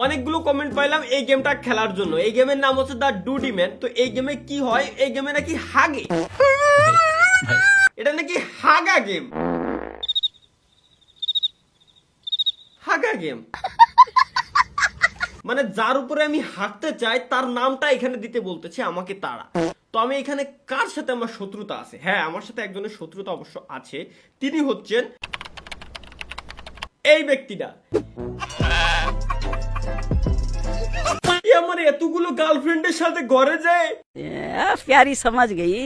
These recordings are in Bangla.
অনেকগুলো কমেন্ট পাইলাম এই গেমটা খেলার জন্য। এই গেমের নাম হচ্ছে দ্য ডুডি ম্যান। তো এই গেমে কি হয়, এই গেমে নাকি হাগে, এটা নাকি হাগা গেম, হাগা গেম মানে যার উপরে আমি হাঁটতে চাই তার নামটা এখানে দিতে বলতেছে আমাকে তারা। তো আমি এখানে কার সাথে আমার শত্রুতা আছে? হ্যাঁ, আমার সাথে একজনের শত্রুতা অবশ্য আছে। তিনি হচ্ছেন এই ব্যক্তিটা। আমার এতগুলো গার্লফ্রেন্ডের সাথে ঘরে যায়, प्यारी समझ गई।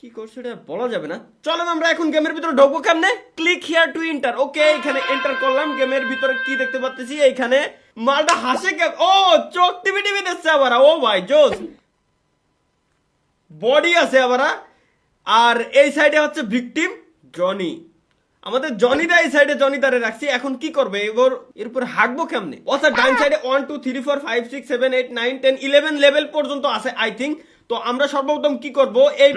কি করছে এটা বলা যাবে না। চলেন আমরা এখন গেমের ভিতরে ঢোকবো কেমনে? Click here to enter. Okay, এখানে এন্টার করলাম। গেমের ভিতরে কি দেখতে পাচ্ছি? এইখানে মালটা হাসে কেন? ও চোখ টিভি টিভি দেখছে আবার। ও ভাই জোস, বডি আছে আবার। আর এই সাইডে হচ্ছে ভিকটিম জনি। আমাদের জনিদা এই সাইডে জনিদারে রাখছি। এখন কি করবে এবার? এর উপর হাঁকবো কেমনে? অর্থাৎ ডান সাইডে 1 2 3 4 5 6 7 8 9 10 11 লেভেল পর্যন্ত আছে আই থিঙ্ক। তো আমরা সর্বপ্রথম কি করব? এই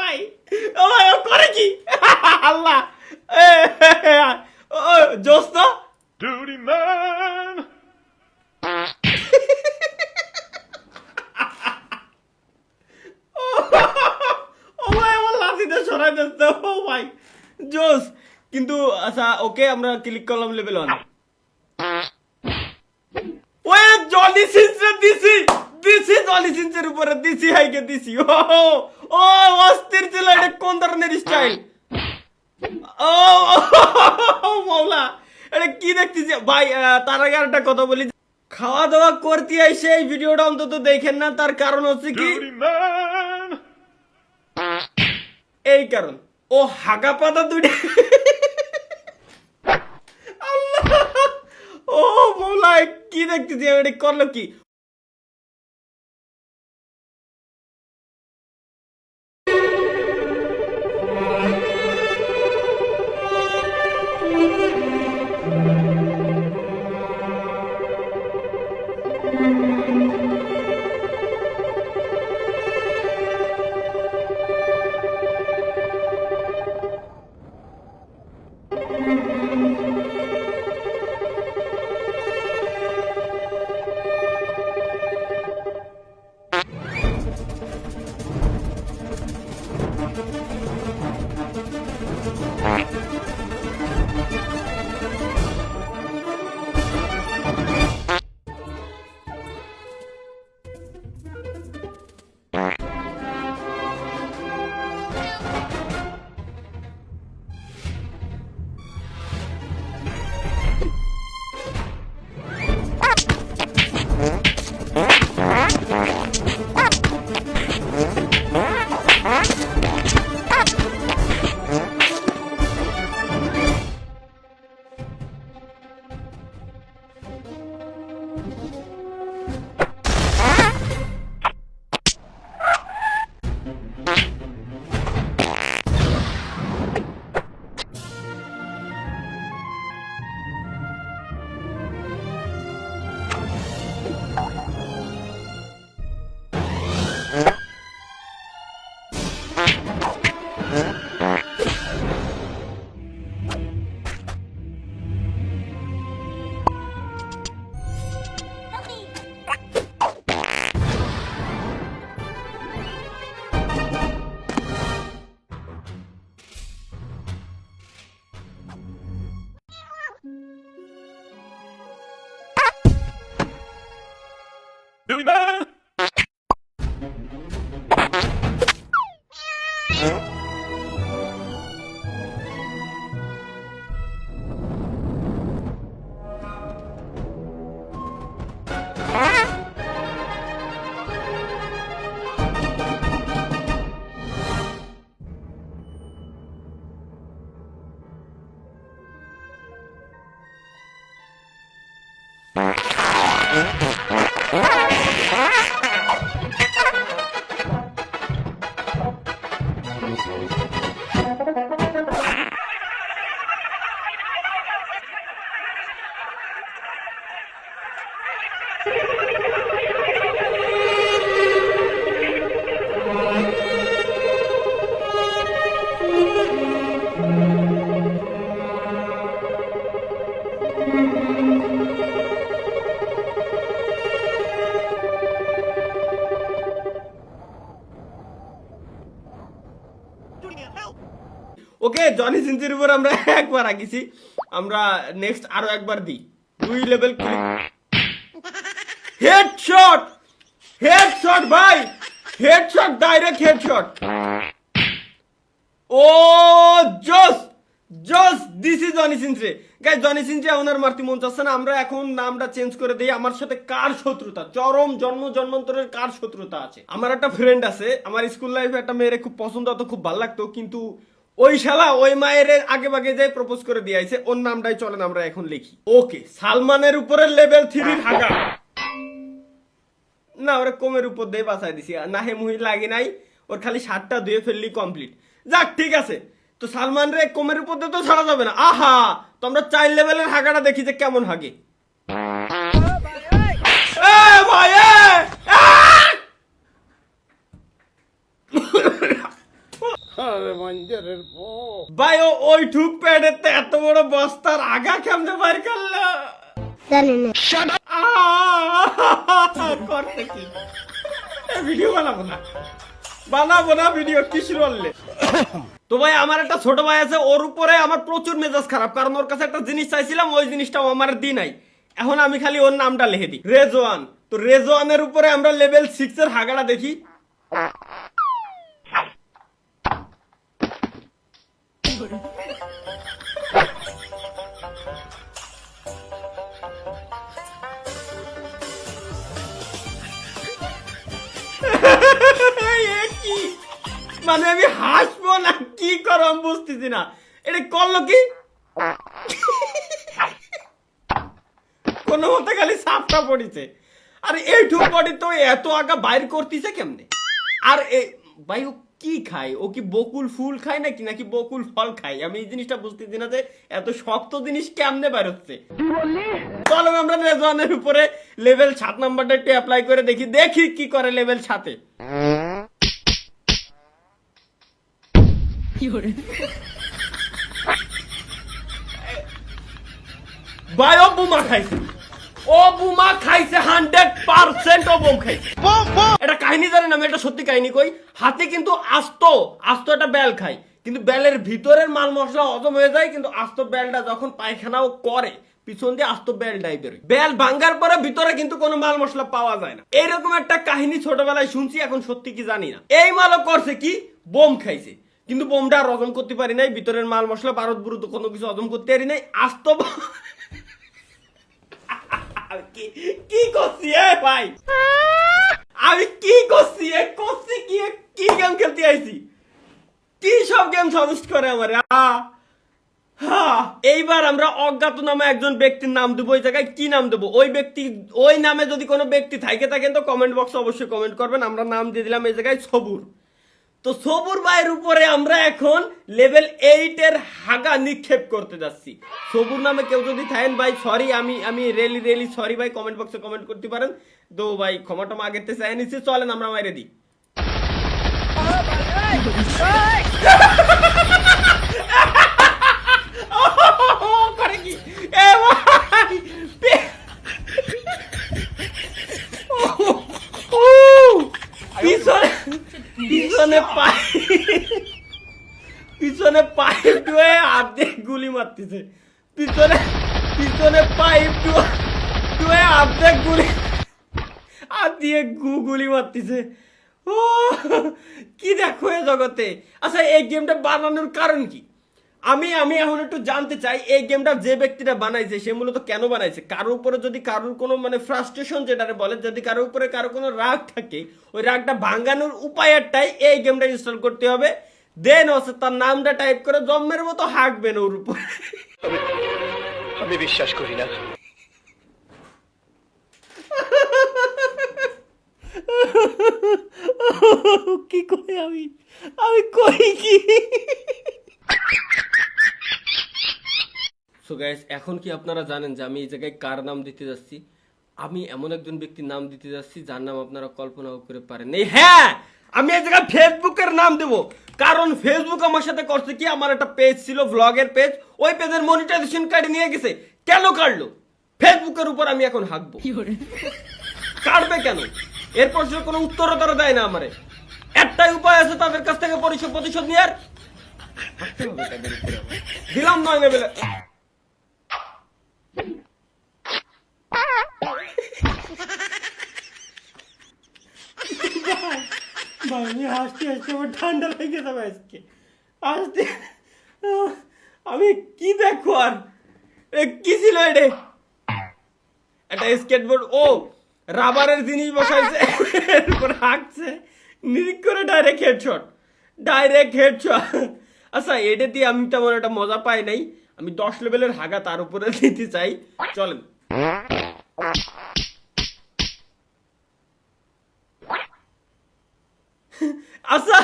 ভাই করে কি আল্লাহ জোস তো Duty man! জোস। কিন্তু আচ্ছা ওকে, আমরা ক্লিক করলাম লেভেল 1। ওই জলি সিনসে দিছি জলি সিনসের উপরে দিছি, হাইকে দিছি। ও অস্থির ছিল। এটা কোন ধরনের স্টাইল? ও মাওলা, এটা কি দেখতেছি ভাই? তার আগে একটা কথা বলি, খাওয়া দাওয়া করতে আইসে এই ভিডিওটা অন্তত দেখেন না। তার কারণ হচ্ছে কি? Duty man! এই কারণ ও হাগা পাতা দুইটা। আল্লাহ, ও মৌলা, কি দেখতেছি এটা করলো কি? Duty man! ওকে, জনি সিনসির উপর আমরা একবার আগিছি, আমরা নেক্সট আরো একবার দিই। 2 লেভেল হেডশট, হেডশট ভাই, হেডশট, ডাইরেক্ট হেডশট। ও জস জস, this is Johnny Sins. Guys, Johnny Sins ওনার মারতে মন চাচ্ছে না, আমরা এখন নামটা চেঞ্জ করে দেই। আমার সাথে কার শত্রুতা, চরম জন্মান্তরের কার শত্রুতা আছে? আমার একটা ফ্রেন্ড আছে, আমার স্কুল লাইফে একটা মেয়েরে খুব পছন্দ হতো, খুব ভালো লাগতো, কিন্তু ওই শালা ওই মায়ের আগে বাগে যাই প্রপোজ করে দিয়ে আইছে। ওর নামটাই চলেন আমরা এখন লিখি। ওকে, সালমানের উপরে লেভেল 3 হাগা। না, ওরা কমের উপর দিয়ে বাঁচাই দিছি, না হে মুহি লাগে নাই, ওর খালি শার্টটা ধুয়ে ফেললি কমপ্লিট। যাক, ঠিক আছে। তো সালমান রে কমের উপর দিয়ে তো ছাড়া যাবে না। আহা, তো আমরা 4 লেভেলের হাগাটা দেখি যে কেমন হাগে। এ ভাই, ভাই, ওই ঠুক প্যাডেতে এত বড় বস্তার আগা কেমনে বাইর করলো? করতে কি? ভিডিও বানাবো না ভিডিও, কি শুরু করলে? তো ভাই, আমার একটা ছোট ভাই আছে, ওর উপরে আমার প্রচুর মেজাজ খারাপ, কারণ ওর কাছে একটা জিনিস চাইছিলাম, ওই জিনিসটাও আমার দি নাই। এখন আমি খালি ওর নামটা লিখে দিই, রেজওয়ান। তো রেজওয়ানের উপরে আমরা লেভেল 6 এর হাগাটা দেখি। মানে আমি হাসবো না কি করো আমি বুঝতেছি না, এটা করলো কি? কোনো মতে খালি সাপটা পড়িছে। আর এইটুকু বডি তো এত আগা বাইর করতেছে কেমনে? আর ভাই, ও কি খায়? ও কি বকুল ফুল খায় নাকি বকুল ফল খায়? আমি এই জিনিসটা বুঝতেছি না যে এত শক্ত জিনিস কেমনে বাইর হচ্ছে। চলো আমরা রেজওয়ানের উপরে লেভেল 7 নাম্বারটা একটু অ্যাপ্লাই করে দেখি কি করে লেভেল 7 এ। ভাই, ও বুমা খাইছে, 100% ও বোম খাইছে। এটা কাহিনী জানেন, আমি এটা সত্যি কাহিনী কই। হাতে কিন্তু আস্ত একটা বেল খায়, কিন্তু বেলের ভিতরের মাল মশলা হজম হয়ে যায়, কিন্তু আস্ত বেলটা যখন পায়খানাও করে পিছন দিয়ে আস্ত বেলটাই বেরোয়। বেল ভাঙ্গার পরে ভিতরে কিন্তু কোনো মাল মশলা পাওয়া যায় না। এইরকম একটা কাহিনী ছোটবেলায় শুনছি, এখন সত্যি কি জানি না। এই মালও করছে কি, বোম খাইছে, কিন্তু বোমটা আর হজম করতে পারি নাই, ভিতরের মাল মশলা বারুদ বুরুদ কোনো কিছু হজম করতে পারি নাই। আস্ত কি করছি ভাই, আমি কি করছি কি গেম খেলতে আইছি? কি সব গেম সাজেস্ট করে আমার? এইবার আমরা অজ্ঞাত নামে একজন ব্যক্তির নাম দেবো। ওই জায়গায় কি নাম দেবো? ওই নামে যদি কোনো ব্যক্তি থাকেন তো কমেন্ট বক্সে অবশ্যই কমেন্ট করবেন। আমরা নাম দিয়ে দিলাম এই জায়গায় সবুর। তো সবুর ভাইয়ের উপরে আমরা এখন লেভেল 8 এর হাগা নিক্ষেপ করতে যাচ্ছি। সবুর নামে কেউ যদি থাকেন ভাই, সরি, আমি রিয়েলি সরি ভাই, কমেন্ট বক্সে কমেন্ট করতে পারেন। তো ভাই, ক্ষমাটা আগেতে চাই নিচ্ছি, চলেন আমরা মাইরে দিই। করে কি এ ভাই, পিছনে পাইপ দিয়ে হাত দিয়ে গুলি মারতেছে, পিছনে পাইপ দিয়ে হাত দিয়ে গুলি মারতেছে। ও কি দেখো এ জগতে। আচ্ছা, এই গেমটা বানানোর কারণ কি? আমি এখন একটু জানতে চাই, এই গেমটা যে ব্যক্তিটা বানাইছে সে মূলত কেন বানাইছে? কারোর উপরে যদি কারোর কোনো মানে ফ্রাস্ট্রেশন যেটারে বলে, যদি কারোর উপরে কারো কোনো রাগ থাকে, ওই রাগটা ভাঙানোর উপায়টাই এই গেমটা ইনস্টল করতে হবে। দেন হচ্ছে তার নামটা টাইপ করে জম্মের মতো হাঁকবেন ওর উপর। আমি বিশ্বাস করি না। কি কই আমি কই কি? সো গাইস, এখন কি আপনারা জানেন যে আমি এই জায়গায় কার নাম দিতে যাচ্ছি? আমি এমন একজন ব্যক্তির নাম দিতে যাচ্ছি যার নাম আপনারা কল্পনাও করে পারেন নাই। হ্যাঁ, আমি এই জায়গায় ফেসবুকের নাম দেব, কারণ ফেসবুক আমার সাথে করছে কি, আমার একটা পেজ ছিল, ভ্লগের পেজ, ওই পেজের মনিটাইজেশন কার্ড নিয়ে গেছে। কেন কাটলো? ফেসবুকের উপর আমি এখন হাঁকবো। কাটবে কেন? এর প্রশ্নের কোনো উত্তরও তারা দেয় না আমারে। একটাই উপায় আছে তাদের কাছ থেকে প্রতিশোধ নেওয়ার, হাঁটতে হবে তাদের উপরে আমার। দিলাম 9 লেভেলে। ভাই আমি হাসতে হাসতে আমার ঠান্ডা লেগে যাবে আজকে হাসতে আমি কি দেখো আর কি ছিল এটা একটা স্কেটবোর্ড ও রাবারের জিনিস বসাইছে এরপর হাঁকছে নিরিক করে ডাইরেক্ট হেডশট আচ্ছা এটা দিয়ে আমি তেমন একটা মজা পাই নাই আমি 10 লেভেলের হাগা তার উপরে দিতে চাই চলেন আচ্ছা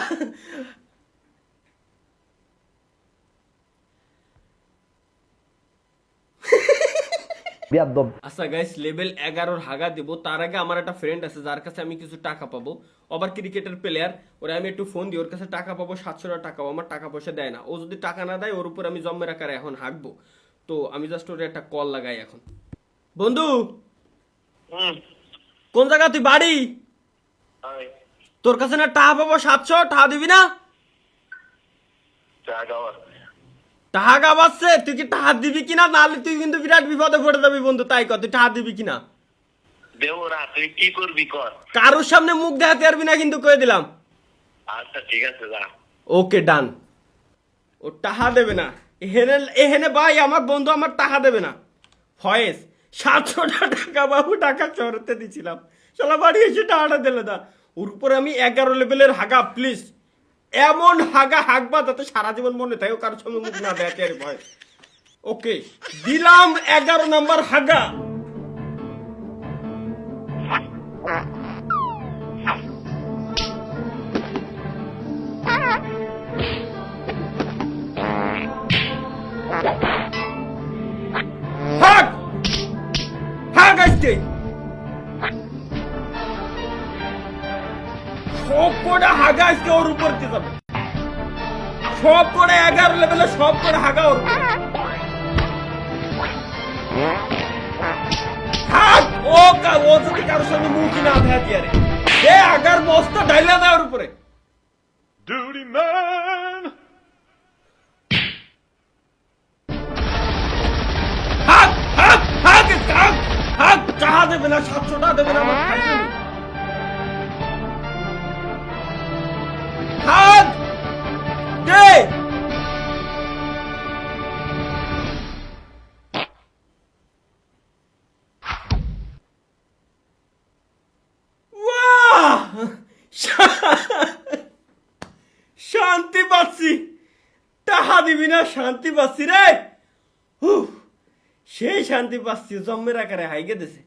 আচ্ছা গাইস লেভেল 11 হাগা দিব তার আগে আমার একটা ফ্রেন্ড আছে যার কাছে আমি কিছু টাকা পাবো আবার ক্রিকেটের প্লেয়ার ওরা আমি একটু ফোন দিই ওর কাছে টাকা পাবো 700 টাকা আমার টাকা পয়সা দেয় না ও যদি টাকা না দেয় ওর উপর আমি জম্মের আকারে এখন হাঁকবো তো আমি জাস্ট ওর একটা কল লাগাই এখন বন্ধু কোন জায়গা তুই বাড়ি তোর কাছে না টাকা পাবো 700 টাকা দিবি না টাকা গাবাচ্ছে তুই কি টাকা দিবি কিনা নাহলে তুই কিন্তু বিরাট বিপদে পড়ে যাবি বন্ধু তাই কর তুই টাকা দিবি কিনা দেবো না তুই কি করবি কর কারোর সামনে মুখ দেখাতে পারবি না কিন্তু কয়ে দিলাম আচ্ছা ঠিক আছে যা ওকে ডান ও টাকা দেবে না এহেনে ভাই আমার বন্ধু আমার টাকা দেবে না ফয়েজ 700 টাকা বাবু টাকা চড়তে দিছিলাম শালা বাড়ি এসে টাকাটা দিলে না ওর উপরে আমি 11 লেভেলের হাগা প্লিজ এমন হাগা হাগবা যাতে সারা জীবন মনে থাকে কারোর সঙ্গে মুখ না দেখে আর ভয় ওকে দিলাম 11 নাম্বার হাগা হাগ হাগ আজকে সব করে হাগা আজকে ওর উপর দিয়ে যাবে সব করে 11 লেভেলে সব করে হাগা ওর উপরে হাগ ও যদি কারোর সঙ্গে মুখই না থাকে আরে এ আগার মস্ত ডাইলা দেয় ওর উপরে Duty man! হাগ হাগ হাগ হাগ হাগ চাহা দেবে না 700 টাকা দেবে না আমার খাইতে হাগ দে বাহ শান্তি পাচ্ছি টাকা দিবি না শান্তি পাচ্ছি রে সেই শান্তি পাচ্ছি জম্মের আকারে হাইগে দিছে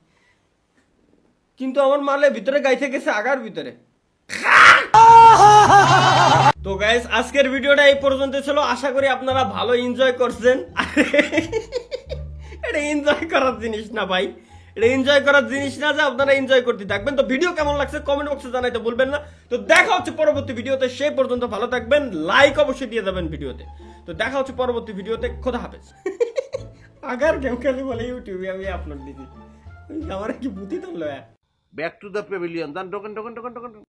কিন্তু আমার মালে ভিতরে গাইতে গেছে আগার ভিতরে তো গাইস আজকের ভিডিওটা এই পর্যন্ত ছিল আশা করি আপনারা ভালো এনজয় করছেন এটা এনজয় করার জিনিস না ভাই এটা এনজয় করার জিনিস না যে আপনারা এনজয় করতে থাকবেন তো ভিডিও কেমন লাগছে কমেন্ট বক্সে জানাইতে ভুলবেন না তো দেখা হচ্ছে পরবর্তী ভিডিওতে সেই পর্যন্ত ভালো থাকবেন লাইক অবশ্যই দিয়ে যাবেন ভিডিওতে তো দেখা হচ্ছে পরবর্তী ভিডিওতে খোদা হাফেজ আগার গেম খেলি বলে ইউটিউবে আমি আপলোড দিছি আমার কি বুদ্ধি তো লয়া back to the pavilion. Then token.